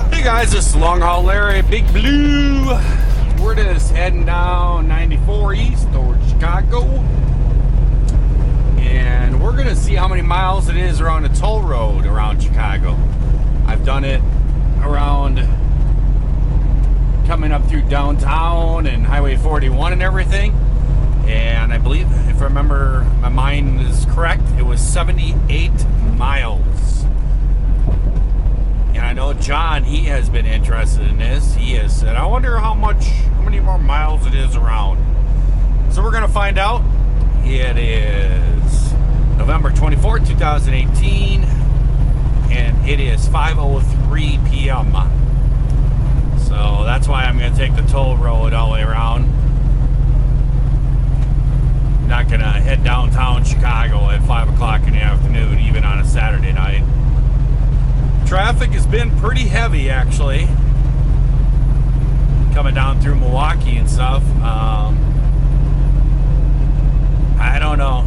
Hey guys, this is LongHaul Larry, Big Blue. We're just heading down 94 east towards Chicago. And we're gonna see how many miles it is around a toll road around Chicago. I've done it around coming up through downtown and Highway 41 and everything. And I believe, if I remember, my mind is correct, it was 78 miles. And I know John, he has been interested in this. He has said, I wonder how many more miles it is around. So we're gonna find out. It is November 24th, 2018, and it is 5:03 p.m. So that's why I'm gonna take the toll road all the way around. Not gonna head downtown Chicago at 5 o'clock in the afternoon, even on a Saturday night. Traffic has been pretty heavy, actually, coming down through Milwaukee and stuff. I don't know.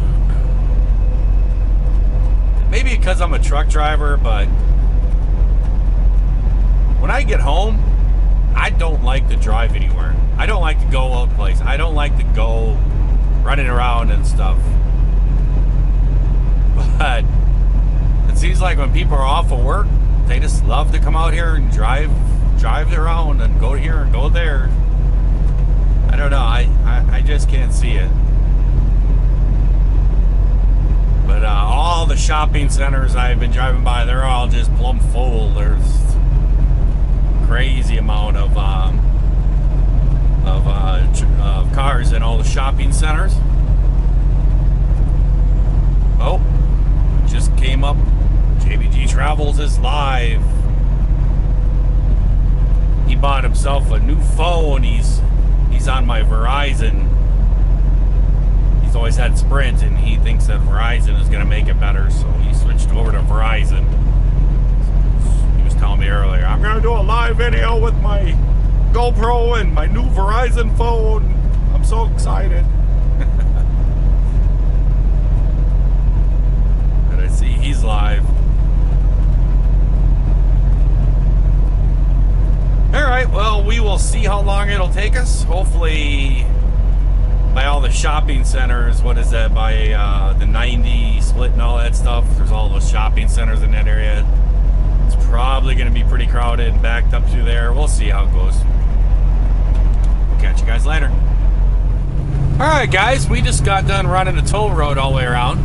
Maybe because I'm a truck driver, but when I get home, I don't like to drive anywhere. I don't like to go out place. I don't like to go running around and stuff. But it seems like when people are off of work, they just love to come out here and drive around and go here and go there. I don't know. I just can't see it. But all the shopping centers I've been driving by, they're all just plumb full. There's crazy amount of cars in all the shopping centers. Oh, just came up. JBG Travels is live. He bought himself a new phone. He's on my Verizon. He's always had Sprint, and he thinks that Verizon is going to make it better, so he switched over to Verizon. He was telling me earlier, I'm going to do a live video with my GoPro and my new Verizon phone. I'm so excited. But I see he's live. Alright, well, we will see how long it'll take us. Hopefully, by all the shopping centers, what is that, by the 90 split and all that stuff, there's all those shopping centers in that area. It's probably going to be pretty crowded and backed up through there. We'll see how it goes. Catch you guys later. Alright guys, we just got done running the toll road all the way around.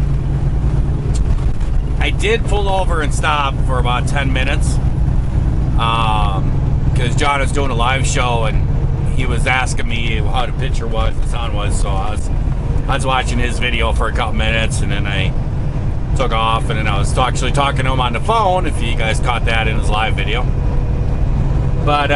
I did pull over and stop for about 10 minutes because John was doing a live show and he was asking me how the picture was, the sound was, so I was watching his video for a couple minutes, and then I took off, and then I was actually talking to him on the phone, if you guys caught that in his live video. But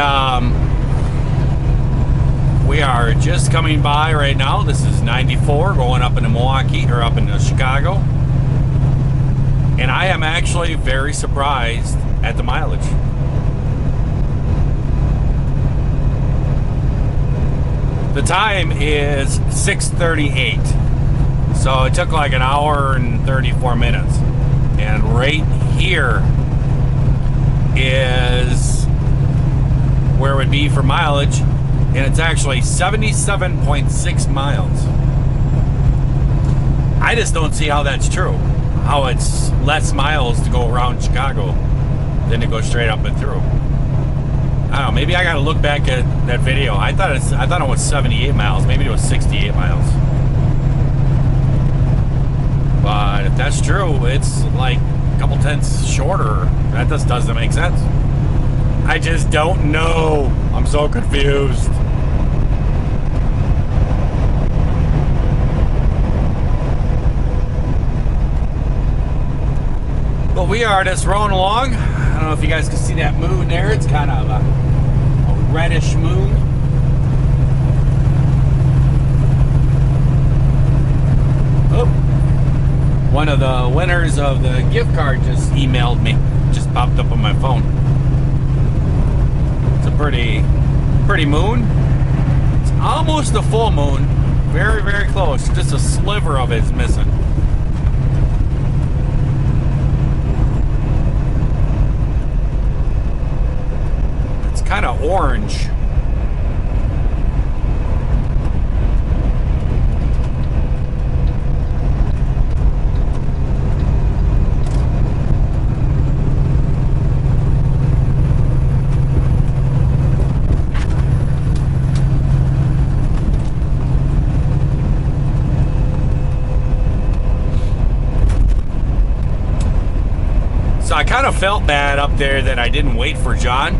we are just coming by right now. This is 94 going up into Milwaukee, or up into Chicago. And I am actually very surprised at the mileage. The time is 6:38. So it took like an hour and 34 minutes. And right here is where it would be for mileage. And it's actually 77.6 miles. I just don't see how that's true. How it's less miles to go around Chicago than to go straight up and through. I don't know, maybe I gotta look back at that video. I thought it was 78 miles. Maybe it was 68 miles. But if that's true, it's like a couple tenths shorter. That just doesn't make sense. I just don't know. I'm so confused. But we are just rolling along. I don't know if you guys can see that moon there. It's kind of a reddish moon. Oh, one of the winners of the gift card just emailed me. Just popped up on my phone. It's a pretty moon. It's almost a full moon. Very, very close. Just a sliver of it is missing. orange. So I kind of felt bad up there that I didn't wait for John.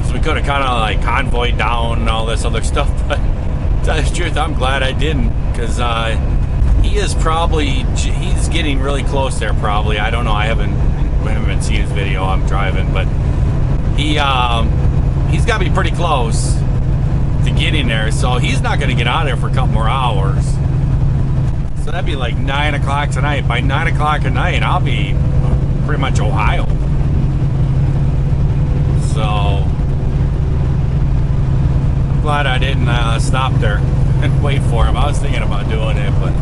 So we could have kind of like convoyed down and all this other stuff. But to tell you the truth, I'm glad I didn't, because he is probably, he's getting really close there probably. I don't know. I haven't seen his video. I'm driving, but he's got to be pretty close to getting there. So he's not going to get out of there for a couple more hours. So that'd be like 9 o'clock tonight. By 9 o'clock at night, I'll be pretty much Ohio. So I'm glad I didn't stop there and wait for him. I was thinking about doing it, but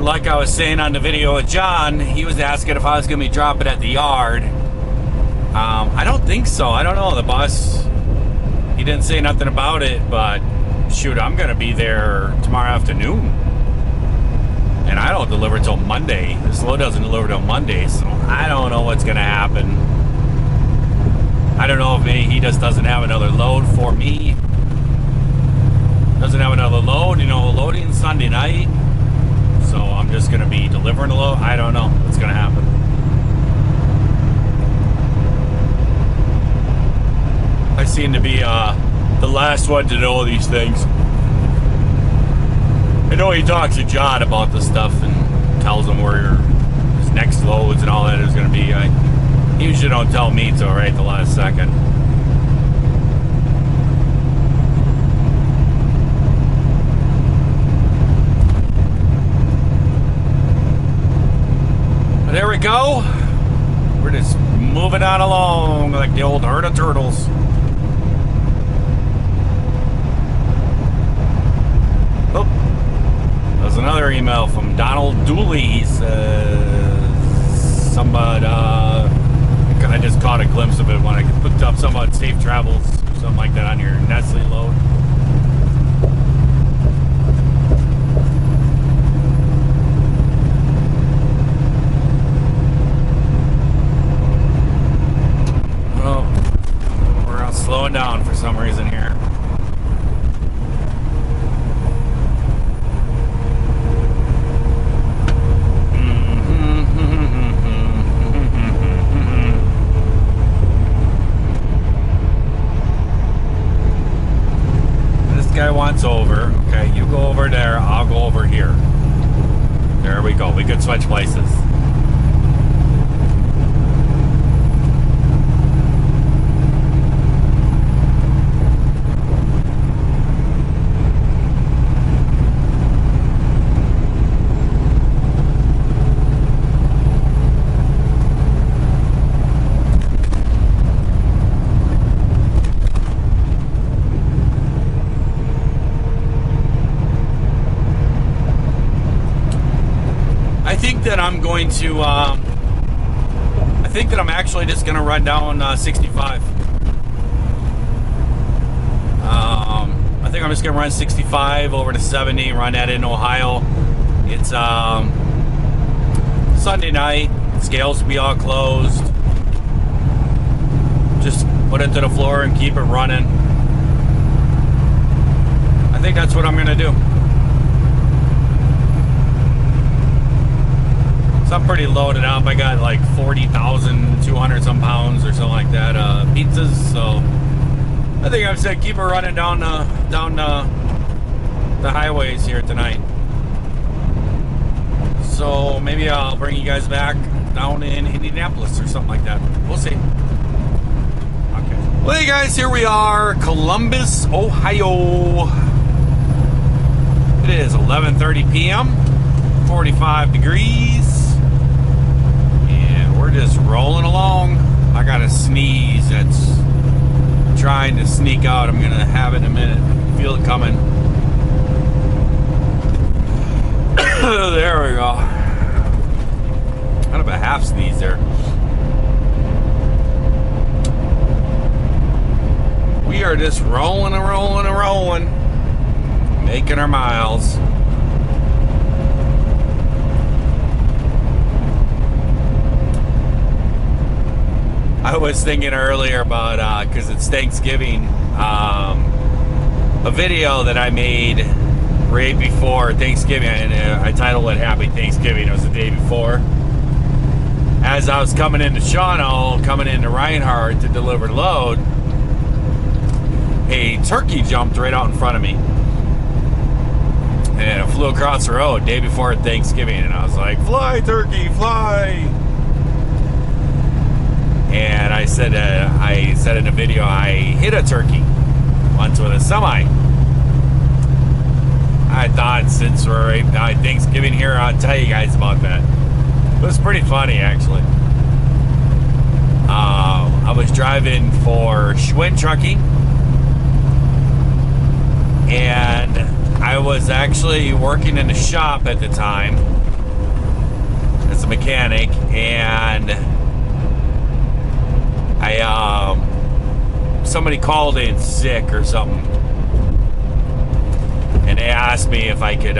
like I was saying on the video with John, he was asking if I was going to be dropping at the yard. I don't think so. I don't know. The boss, he didn't say nothing about it, but shoot, I'm going to be there tomorrow afternoon. And I don't deliver till Monday. This load doesn't deliver till Monday, so I don't know what's going to happen. I don't know if maybe he just doesn't have another load for me. Doesn't have another load, you know, loading Sunday night. So I'm just going to be delivering a load. I don't know what's going to happen. I seem to be the last one to know these things. I know he talks to John about this stuff and tells him where his next loads and all that is going to be. He usually don't tell me till right at the last second. There we go. We're just moving on along like the old herd of turtles. Oh, there's another email from Donald Dooley. He says, somebody, I just caught a glimpse of it when I looked up something about safe travels or something like that on your Nestle load. Slowing down for some reason here. This guy wants over. Okay, you go over there, I'll go over here. There we go. We could switch places. I'm going to, I think that I'm actually just going to run down 65. I think I'm just going to run 65 over to 70, run that in Ohio. It's Sunday night, scales will be all closed. Just put it to the floor and keep it running. I think that's what I'm going to do. So I'm pretty loaded up. I got like 40,200 some pounds or something like that pizzas. So I think I've said keep it running down the highways here tonight. So maybe I'll bring you guys back down in Indianapolis or something like that. We'll see. Okay. Well, hey guys, here we are, Columbus, Ohio. It is 11:30 p.m. 45 degrees. And we're just rolling along. I got a sneeze that's trying to sneak out. I'm gonna have it in a minute. Feel it coming. There we go. Kind of a half sneeze there. We are just rolling and rolling and rolling, making our miles. I was thinking earlier about, because it's Thanksgiving, a video that I made right before Thanksgiving, and I titled it Happy Thanksgiving. It was the day before. As I was coming into Shawano, coming into Reinhardt to deliver load, a turkey jumped right out in front of me. And it flew across the road day before Thanksgiving, and I was like, fly, turkey, fly! And I said in a video, I hit a turkey once with a semi. I thought since we're right Thanksgiving here, I'll tell you guys about that. It was pretty funny, actually. I was driving for Schwinn Trucking, and I was actually working in a shop at the time as a mechanic, and somebody called in sick or something, and they asked me if I could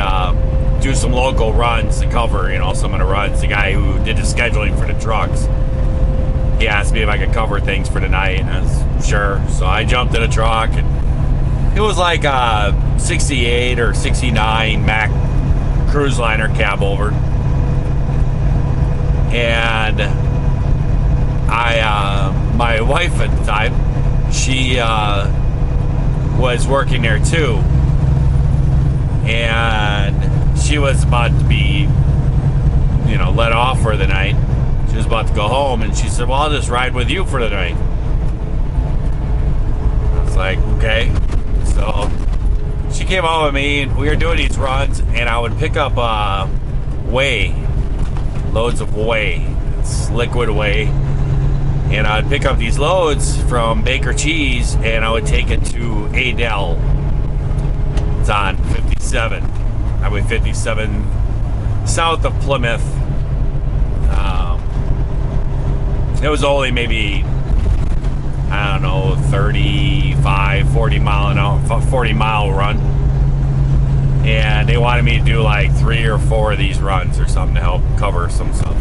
do some local runs to cover, some of the runs. The guy who did the scheduling for the trucks, he asked me if I could cover things for the night, and I was sure. So I jumped in a truck, and it was like a 68 or 69 Mack cruise liner cab over, and my wife at the time, she was working there too, and she was about to be, let off for the night. She was about to go home, and she said, well, I'll just ride with you for the night. I was like, okay. So she came out with me, and we were doing these runs, and I would pick up whey, loads of whey. It's liquid whey. And I'd pick up these loads from Baker Cheese, and I would take it to Adel. It's on 57, Highway 57, south of Plymouth. It was only maybe, I don't know, 35, 40 mile run. And they wanted me to do like 3 or 4 of these runs or something to help cover some stuff.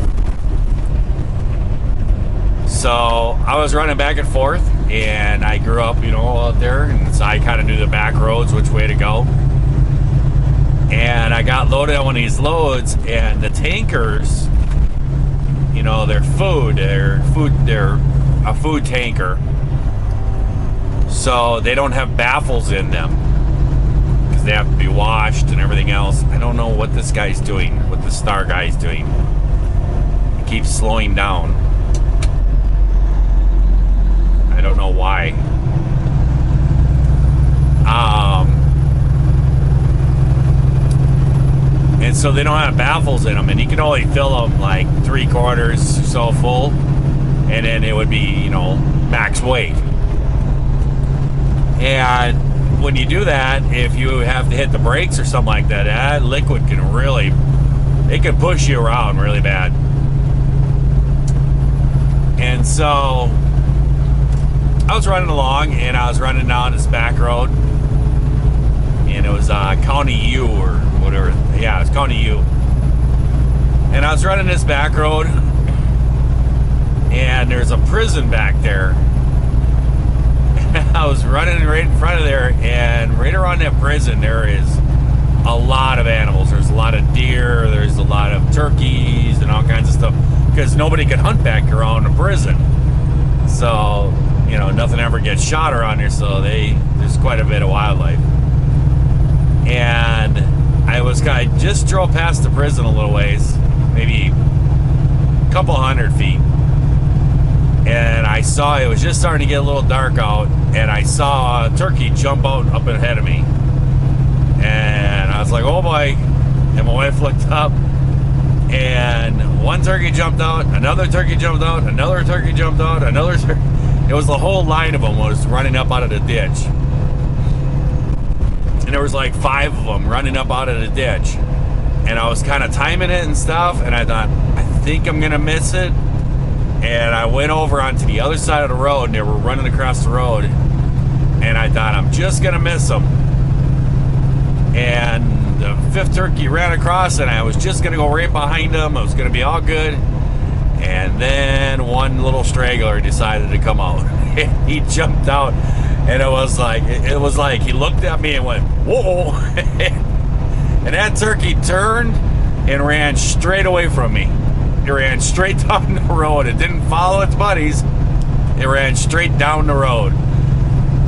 So I was running back and forth, and I grew up, out there, and so I kind of knew the back roads, which way to go. And I got loaded on one of these loads, and the tankers, they're a food tanker, so they don't have baffles in them because they have to be washed and everything else. I don't know what this guy's doing, what the star guy's doing. He keeps slowing down. I don't know why. And so they don't have baffles in them, and you can only fill them like 3/4 so full, and then it would be, max weight. And when you do that, if you have to hit the brakes or something like that, that liquid can it can push you around really bad. And so I was running along, and I was running down this back road, and it was County U or whatever. Yeah, it was County U. And I was running this back road, and there's a prison back there. And I was running right in front of there, and right around that prison there is a lot of animals. There's a lot of deer, there's a lot of turkeys and all kinds of stuff, because nobody could hunt back around the prison. So, nothing ever gets shot around here, so there's quite a bit of wildlife. And I just drove past the prison a little ways, maybe a couple 100 feet, and I saw it was just starting to get a little dark out, and I saw a turkey jump out up ahead of me, and I was like, oh boy. And my wife looked up, And one turkey jumped out, another turkey jumped out, another turkey jumped out, another turkey. It was the whole line of them was running up out of the ditch. And there was like 5 of them running up out of the ditch. And I was kind of timing it and stuff, and I thought, I think I'm gonna miss it. And I went over onto the other side of the road, and they were running across the road. And I thought, I'm just gonna miss them. And the 5th turkey ran across, and I was just gonna go right behind him. It was gonna be all good. And then one little straggler decided to come out. He jumped out, and it was like he looked at me and went, whoa. And that turkey turned and ran straight away from me. It ran straight down the road. It didn't follow its buddies. It ran straight down the road.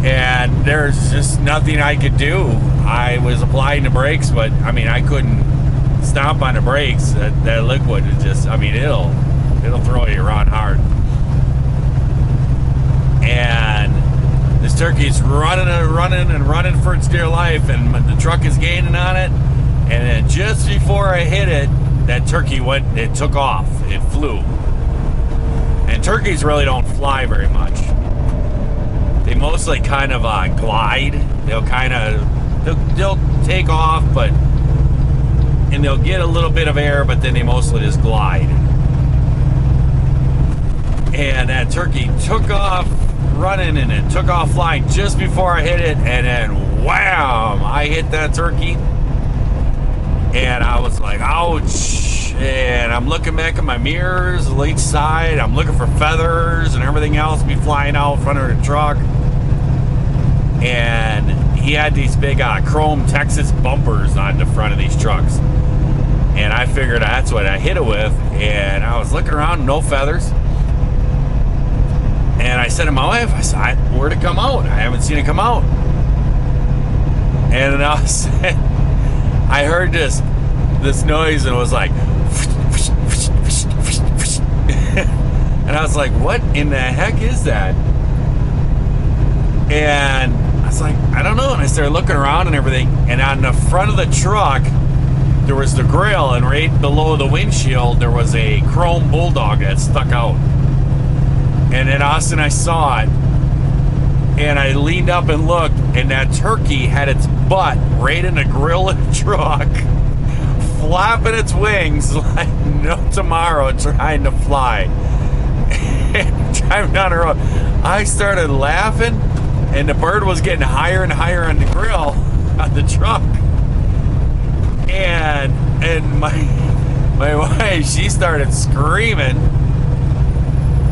And there's just nothing I could do. I was applying the brakes, but I mean, I couldn't stomp on the brakes. That liquid is just, I mean, it'll throw you around hard. And this turkey's running for its dear life, and the truck is gaining on it. And then just before I hit it, that turkey it took off. It flew. And turkeys really don't fly very much. They mostly kind of glide. They'll take off, and they'll get a little bit of air, but then they mostly just glide. And that turkey took off running, and it took off flying just before I hit it, and then wham! I hit that turkey. And I was like, ouch. And I'm looking back at my mirrors on each side. I'm looking for feathers and everything else be flying out in front of the truck. And he had these big chrome Texas bumpers on the front of these trucks. And I figured that's what I hit it with. And I was looking around, no feathers. And I said to my wife, I said, where'd it come out? I haven't seen it come out. And then I heard this noise, and it was like, and I was like, what in the heck is that? And I was like, I don't know. And I started looking around and everything, and on the front of the truck there was the grill, and right below the windshield there was a chrome bulldog that stuck out. And then all of a sudden I saw it, and I leaned up and looked, and that turkey had its butt right in the grill of the truck, flapping its wings like no tomorrow, trying to fly. Driving down the road, I started laughing, and the bird was getting higher and higher on the grill of the truck. And my wife, she started screaming.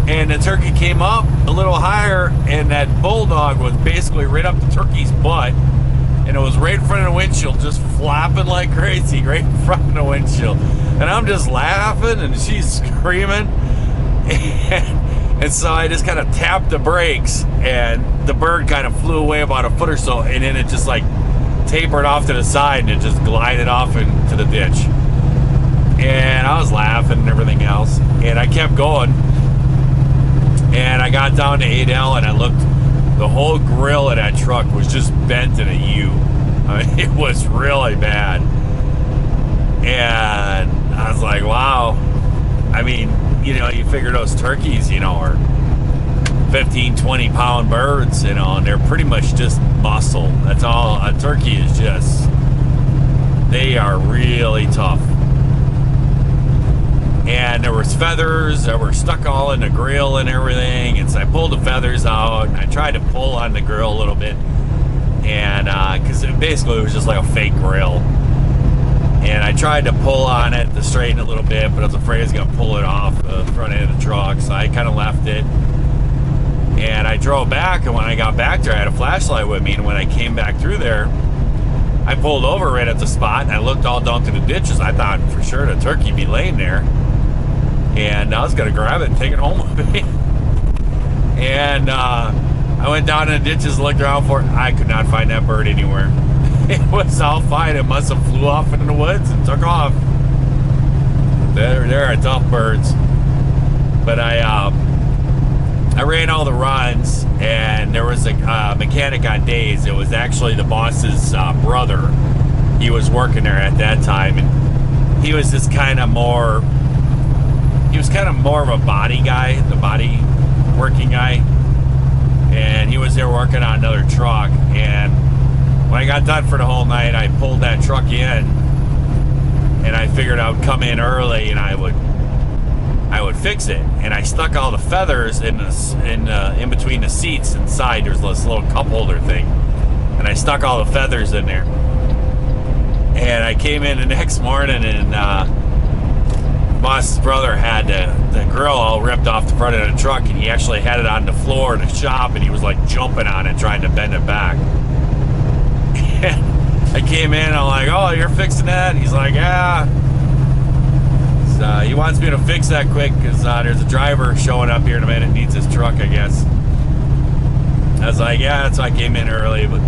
And the turkey came up a little higher, and that bulldog was basically right up the turkey's butt, and it was right in front of the windshield, just flapping like crazy right in front of the windshield. And I'm just laughing, and she's screaming, and so I just kind of tapped the brakes, and the bird kind of flew away about a foot or so, and then it just like tapered off to the side, and it just glided off into the ditch. And I was laughing and everything else, and I kept going. And I got down to Adel, and I looked. The whole grill of that truck was just bent in a U. I mean, it was really bad. And I was like, wow. I mean, you figure those turkeys, are 15, 20 pound birds, and they're pretty much just muscle. That's all. A turkey is just, they are really tough. And there was feathers that were stuck all in the grill and everything, and so I pulled the feathers out, and I tried to pull on the grill a little bit, and because basically it was just like a fake grill, and I tried to pull on it to straighten it a little bit, but I was afraid I was going to pull it off the front end of the truck, so I kind of left it, and I drove back, and when I got back there I had a flashlight with me, and when I came back through there, I pulled over right at the spot, and I looked all down through the ditches. I thought for sure the turkey would be laying there. And I was going to grab it and take it home with me. And I went down in the ditches, looked around for it. I could not find that bird anywhere. It was all fine. It must have flew off into the woods and took off. They're tough birds. But I ran all the runs, and there was a mechanic on days. It was actually the boss's brother. He was working there at that time, and he was just kind of more. He was kind of more of a body guy, the body working guy, and he was there working on another truck. And when I got done for the whole night, I pulled that truck in, and I figured I would come in early and I would fix it. And I stuck all the feathers in between the seats inside. There's this little cup holder thing, and I stuck all the feathers in there. And I came in the next morning, and boss's brother had the grill all ripped off the front of the truck, and he actually had it on the floor in the shop, and he was like jumping on it, trying to bend it back. And I came in, I'm like, "Oh, you're fixing that?" He's like, "Yeah." So he wants me to fix that quick because there's a driver showing up here in a minute, needs his truck, I guess. I was like, "Yeah," so I came in early, but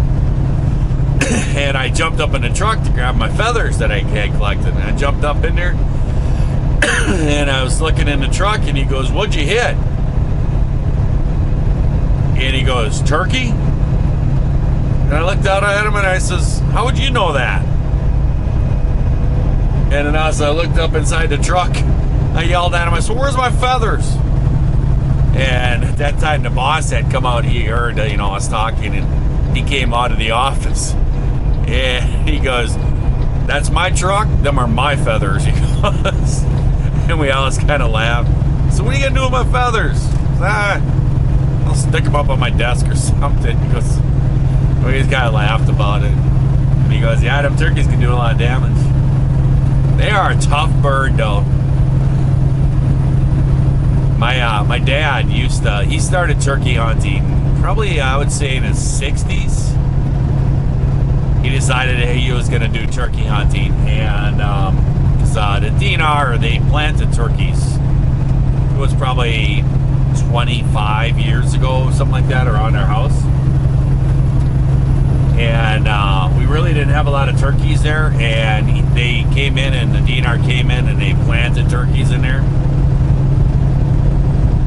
and I jumped up in the truck to grab my feathers that I had collected. And I jumped up in there, and I was looking in the truck, and he goes, "What'd you hit?" And he goes, "Turkey?" And I looked out at him, and I says, "How would you know that?" And then as I looked up inside the truck, I yelled at him, I said, "Where's my feathers?" And at that time, the boss had come out. He heard, us talking, and he came out of the office. And he goes, "That's my truck. Them are my feathers." He goes, and we all just kind of laughed. So, "What are you going to do with my feathers?" "I'll stick them up on my desk or something." He goes, we just kind of laughed about it. And he goes, "Yeah, them turkeys can do a lot of damage." They are a tough bird, though. My dad he started turkey hunting probably, I would say, in his 60s. He decided that he was going to do turkey hunting, and the DNR, they planted turkeys. It was probably 25 years ago, something like that, around our house. And we really didn't have a lot of turkeys there, and they came in, and the DNR came in, and they planted turkeys in there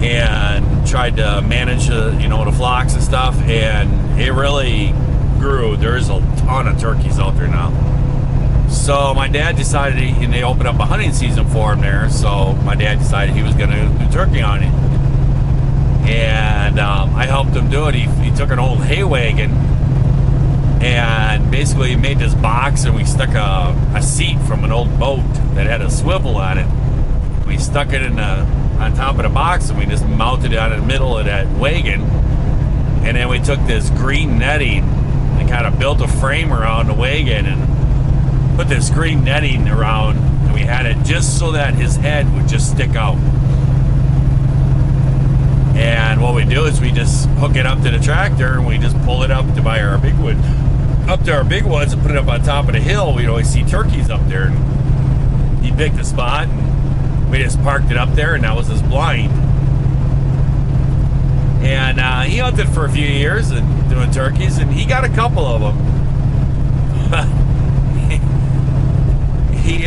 and tried to manage the flocks and stuff, and it really grew. There's a ton of turkeys out there now. So my dad decided, and they opened up a hunting season for him there, so my dad decided he was going to do turkey hunting. And I helped him do it. He took an old hay wagon, and basically made this box, and we stuck a seat from an old boat that had a swivel on it. We stuck it on top of the box, and we just mounted it on the middle of that wagon. And then we took this green netting and kind of built a frame around the wagon and put this green netting around, and we had it just so that his head would just stick out. And what we do is we just hook it up to the tractor, and we just pull it up to our big wood. Up to our big woods and put it up on top of the hill. We'd always see turkeys up there, and he picked a spot, and we just parked it up there, and that was his blind. And he hunted for a few years and doing turkeys, and he got a couple of them. he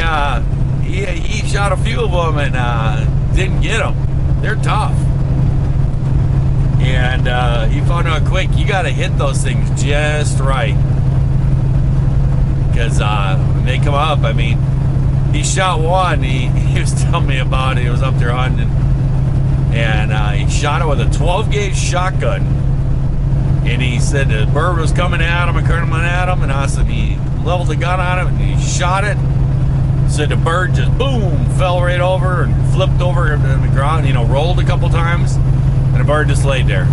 shot a few of them and didn't get them. They're tough. And he found out quick, you got to hit those things just right. Because when they come up, I mean, he shot one. He was telling me about it. He was up there hunting, and he shot it with a 12-gauge shotgun. And he said the bird was coming at him and coming at him, and I said he leveled the gun on him and he shot it. So the bird just boom fell right over and flipped over on the ground. Rolled a couple times, and the bird just laid there.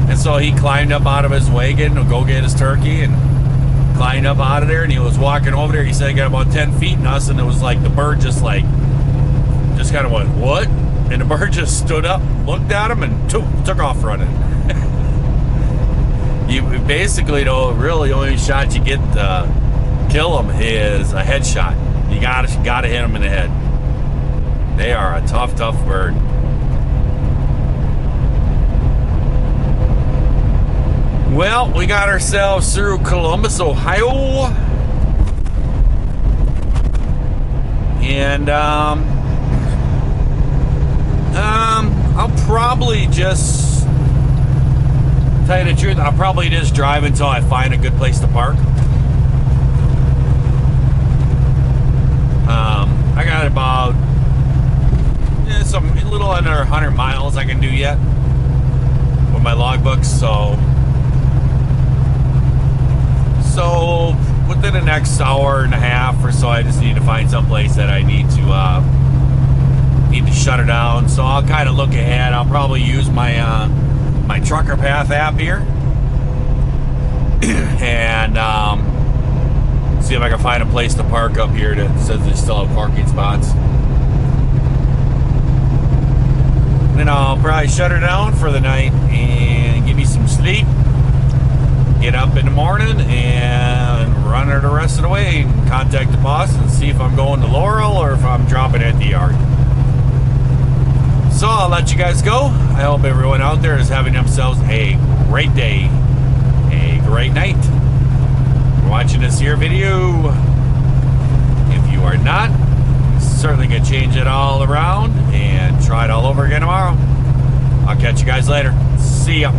And so he climbed up out of his wagon to go get his turkey, and climbed up out of there, and he was walking over there. He said he got about 10 feet in us, and it was like the bird just kind of went, "What?" And the bird just stood up, looked at him, and took off running. You basically, though, really only shot you get to kill him is a headshot. You gotta hit him in the head. They are a tough bird. Well, we got ourselves through Columbus, Ohio, and I'll probably just tell you the truth. I'll probably just drive until I find a good place to park. got about a little under 100 miles I can do yet with my logbooks. So within the next hour and a half or so, I just need to find some place that I need to shut her down. So I'll kind of look ahead. I'll probably use my my Trucker Path app here and see if I can find a place to park up here that says they still have parking spots. Then I'll probably shut her down for the night and give me some sleep. Get up in the morning and run her the rest of the way and contact the boss and see if I'm going to Laurel or if I'm dropping at the yard. So I'll let you guys go. I hope everyone out there is having themselves a great day, a great night. You're watching this here video. If you are not, certainly can change it all around and try it all over again tomorrow. I'll catch you guys later. See ya.